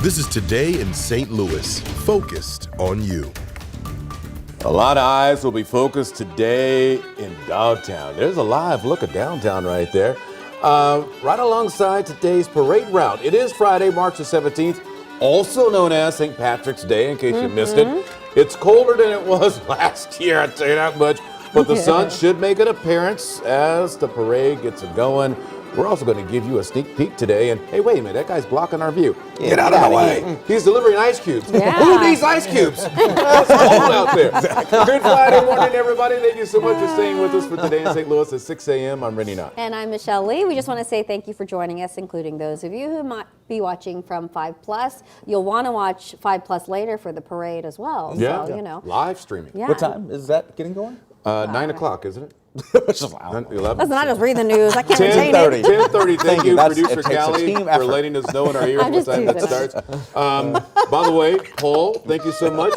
This is Today in St. Louis, focused on you. A lot of eyes will be focused today in Dogtown. There's a live look at downtown right there. Right alongside today's parade route. It is Friday, March the 17th, also known as St. Patrick's Day, in case you missed it. It's colder than it was last year, I'd say that much. But the sun should make an appearance as the parade gets going. We're also going to give you a sneak peek today. And hey, wait a minute, that guy's blocking our view. Get out of the way. He's delivering ice cubes. Yeah. Who needs ice cubes? It's cold out there. Good Friday morning, everybody. Thank you so much for staying with us for Today in St. Louis at 6 a.m. I'm Rennie Knott. And I'm Michelle Lee. We just want to say thank you for joining us, including those of you who might be watching from 5+. You'll want to watch 5+ later for the parade as well. Yeah, So, you know. live streaming. Yeah. What time is that getting going? 9 o'clock, isn't it? It's just loud. 11. Listen, I just read the news. I can't retain 10:30. it. 10:30. Thank you, That's- producer it takes a Callie, team for effort. letting us know in our ears I'm what just time that teasing. starts. By the way, Paul, thank you so much.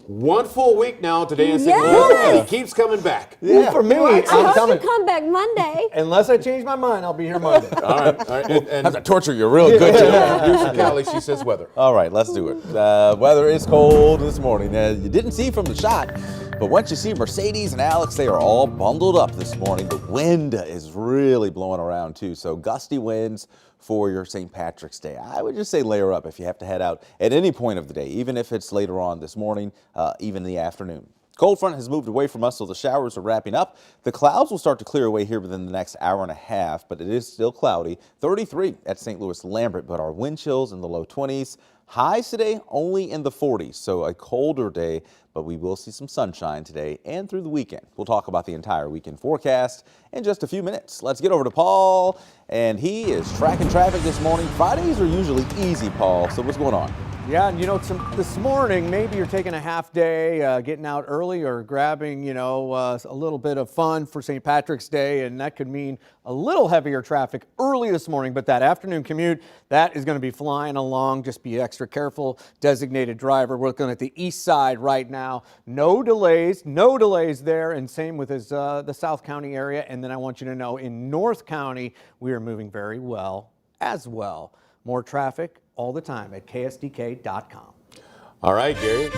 1 full week now today in St. Yes. Louis. He keeps coming back. Yeah, for me, I I'm hope coming. you come back Monday. Unless I change my mind, I'll be here Monday. All right. All right. And Have to torture you real good. producer Callie, she says weather. All right, let's do it. Weather is cold this morning. You didn't see from the shot, but once you see Mercedes and Alex, they are all bundled up this morning. The wind is really blowing around too, so gusty winds for your St. Patrick's Day. I would just say layer up if you have to head out at any point of the day, even if it's later on this morning, even in the afternoon. Cold front has moved away from us, so the showers are wrapping up. The clouds will start to clear away here within the next hour and a half, but it is still cloudy. 33 at St. Louis Lambert, but our wind chills in the low 20s. Highs today only in the 40s, so a colder day, but we will see some sunshine today and through the weekend. We'll talk about the entire weekend forecast in just a few minutes. Let's get over to Paul, and he is tracking traffic this morning. Fridays are usually easy, Paul, so what's going on? Yeah, and you know, this morning, maybe you're taking a half day, getting out early or grabbing, you know, a little bit of fun for St. Patrick's Day, and that could mean a little heavier traffic early this morning, but that afternoon commute, that is going to be flying along. Just be extra careful. Designated driver. We're looking at the east side right now. No delays there, and same with the South County area. And then I want you to know in North County, we are moving very well as well. More traffic all the time at ksdk.com. All right, Gary.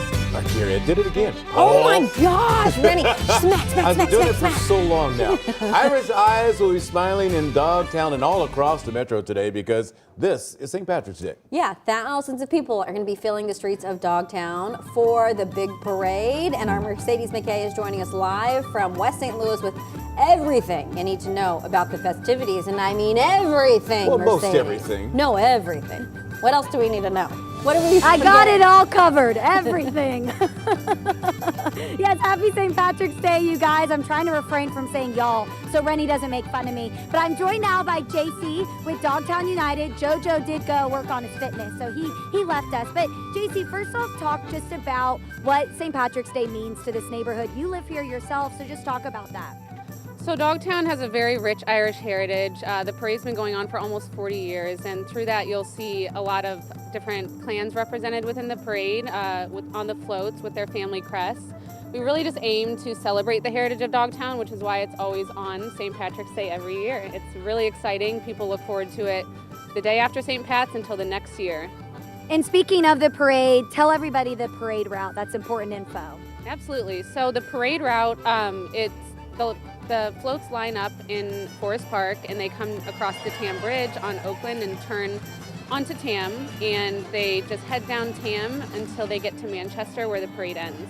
Gary, I did it again. Oh my gosh, Rennie. Smack, I've been doing it for smack. so long now. Irish eyes will be smiling in Dogtown and all across the metro today because this is St. Patrick's Day. Yeah, thousands of people are going to be filling the streets of Dogtown for the big parade. And our Mercedes McKay is joining us live from West St. Louis with everything you need to know about the festivities. And I mean everything, Well, most Mercedes. everything. No, everything. What else do we need to know? What do we I got it all covered, everything. Yes, happy St. Patrick's Day, you guys. I'm trying to refrain from saying y'all so Rennie doesn't make fun of me. But I'm joined now by JC with Dogtown United. JoJo did go work on his fitness, so he left us. But JC, first off, talk just about what St. Patrick's Day means to this neighborhood. You live here yourself, so just talk about that. So Dogtown has a very rich Irish heritage. The parade's been going on for almost 40 years, and through that you'll see a lot of different clans represented within the parade on the floats with their family crests. We really just aim to celebrate the heritage of Dogtown, which is why it's always on St. Patrick's Day every year. It's really exciting. People look forward to it the day after St. Pat's until the next year. And speaking of the parade, tell everybody the parade route. That's important info. Absolutely. So the parade route, the floats line up in Forest Park and they come across the Tam Bridge on Oakland and turn onto Tam, and they just head down Tam until they get to Manchester where the parade ends.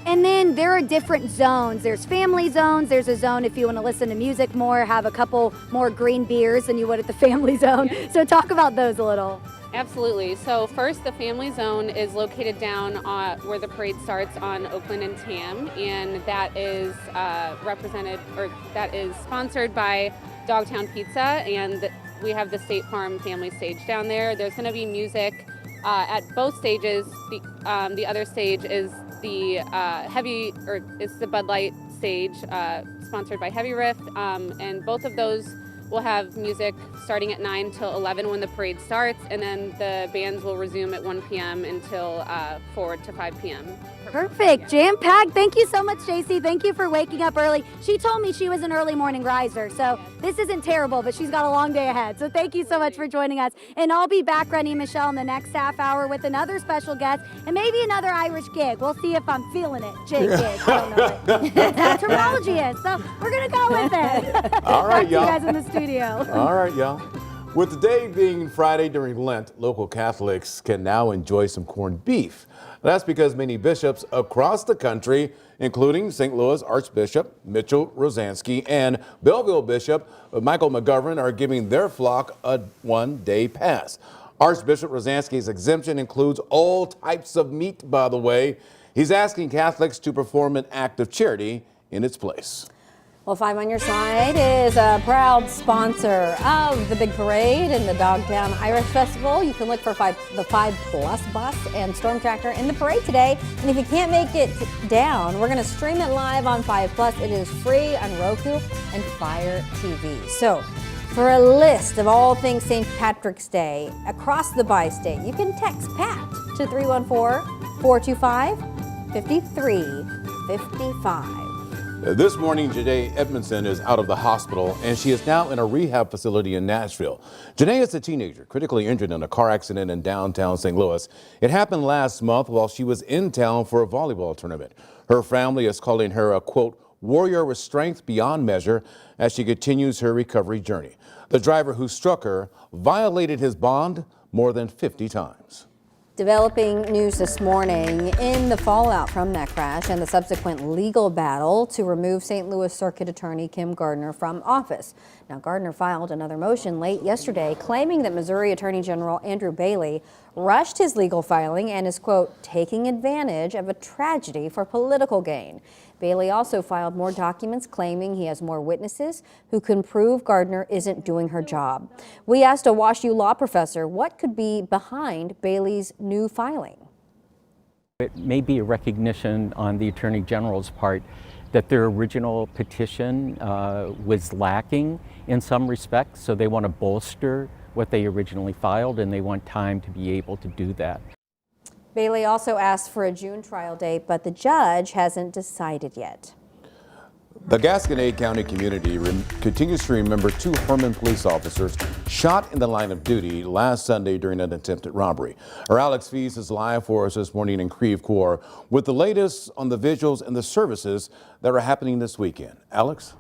And then there are different zones. There's family zones. There's a zone if you want to listen to music more, have a couple more green beers than you would at the family zone. So talk about those a little. Absolutely. So first, the family zone is located down where the parade starts on Oakland and Tam, and that is sponsored by Dogtown Pizza, and we have the State Farm family stage down there. There's going to be music at both stages. The other stage is the it's the Bud Light stage, sponsored by Heavy Rift, and both of those we'll have music starting at 9 till 11 when the parade starts, and then the bands will resume at 1 p.m. until 4 to 5 p.m. Perfect. Jam-packed. Thank you so much, JC. Thank you for waking up early. She told me she was an early morning riser, so this isn't terrible, but she's got a long day ahead. So thank you so much for joining us. And I'll be back, Rennie and Michelle, in the next half hour with another special guest and maybe another Irish gig. We'll see if I'm feeling it. J gig. I don't know it. That's what terminology is, so we're going to go with it. All right, Back to y'all. you guys in the studio. All right, y'all. With the day being Friday during Lent, local Catholics can now enjoy some corned beef. That's because many bishops across the country, including St. Louis Archbishop Mitchell Rosansky and Belleville Bishop Michael McGovern, are giving their flock a one-day pass. Archbishop Rosansky's exemption includes all types of meat, by the way. He's asking Catholics to perform an act of charity in its place. Well, 5 on Your Side is a proud sponsor of the big parade and the Dogtown Irish Festival. You can look for the 5 Plus bus and Storm Tractor in the parade today. And if you can't make it down, we're going to stream it live on 5 Plus. It is free on Roku and Fire TV. So for a list of all things St. Patrick's Day across the bi-state, you can text PAT to 314-425-5355. This morning, Janae Edmondson is out of the hospital, and she is now in a rehab facility in Nashville. Janae is a teenager, critically injured in a car accident in downtown St. Louis. It happened last month while she was in town for a volleyball tournament. Her family is calling her a, quote, warrior with strength beyond measure as she continues her recovery journey. The driver who struck her violated his bond more than 50 times. Developing news this morning in the fallout from that crash and the subsequent legal battle to remove St. Louis Circuit Attorney Kim Gardner from office. Now, Gardner filed another motion late yesterday claiming that Missouri Attorney General Andrew Bailey rushed his legal filing and is, quote, taking advantage of a tragedy for political gain. Bailey also filed more documents claiming he has more witnesses who can prove Gardner isn't doing her job. We asked a WashU law professor what could be behind Bailey's new filing. It may be a recognition on the Attorney General's part that their original petition was lacking in some respects, so they want to bolster what they originally filed, and they want time to be able to do that. Bailey also asked for a June trial date, but the judge hasn't decided yet. The Gasconade County community continues to remember 2 Herman police officers shot in the line of duty last Sunday during an attempted robbery. Our Alex Fees is live for us this morning in Creve Coeur with the latest on the visuals and the services that are happening this weekend. Alex?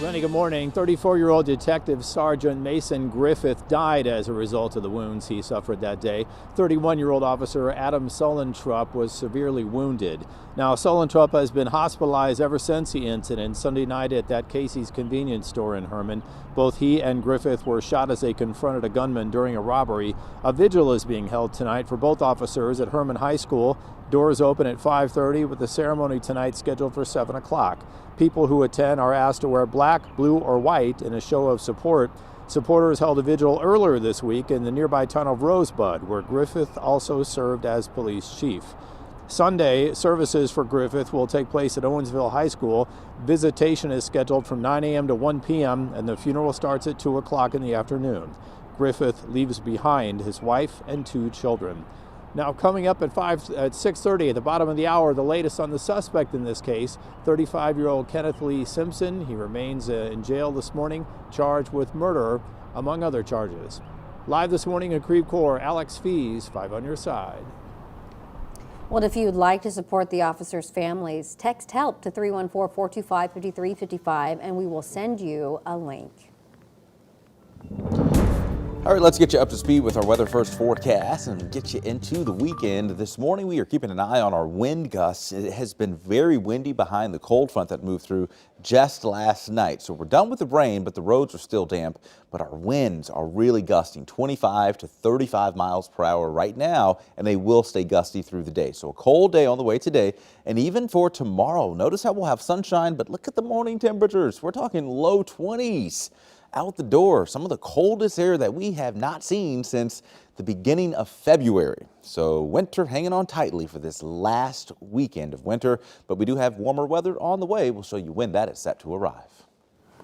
Rennie, good morning. 34-year-old Detective Sergeant Mason Griffith died as a result of the wounds he suffered that day. 31-year-old Officer Adam Sullentrup was severely wounded. Now, Sullentrup has been hospitalized ever since the incident Sunday night at that Casey's convenience store in Herman. Both he and Griffith were shot as they confronted a gunman during a robbery. A vigil is being held tonight for both officers at Herman High School. Doors open at 5:30 with the ceremony tonight scheduled for 7 o'clock. People who attend are asked to wear black, blue, or white in a show of support. Supporters held a vigil earlier this week in the nearby town of Rosebud, where Griffith also served as police chief. Sunday, services for Griffith will take place at Owensville High School. Visitation is scheduled from 9 a.m. to 1 p.m., and the funeral starts at 2 o'clock in the afternoon. Griffith leaves behind his wife and 2 children. Now, coming up at 6:30 at the bottom of the hour, the latest on the suspect in this case, 35-year-old Kenneth Lee Simpson. He remains in jail this morning, charged with murder, among other charges. Live this morning in Creve Coeur, Alex Fees, 5 on Your Side. Well, if you'd like to support the officers' families, text HELP to 314-425-5355 and we will send you a link. All right, let's get you up to speed with our weather first forecast and get you into the weekend. This morning, we are keeping an eye on our wind gusts. It has been very windy behind the cold front that moved through just last night. So we're done with the rain, but the roads are still damp. But our winds are really gusting, 25 to 35 miles per hour right now, and they will stay gusty through the day. So a cold day on the way today, and even for tomorrow. Notice how we'll have sunshine, but look at the morning temperatures. We're talking low 20s. Out the door, some of the coldest air that we have not seen since the beginning of February. So winter hanging on tightly for this last weekend of winter, but we do have warmer weather on the way. We'll show you when that is set to arrive.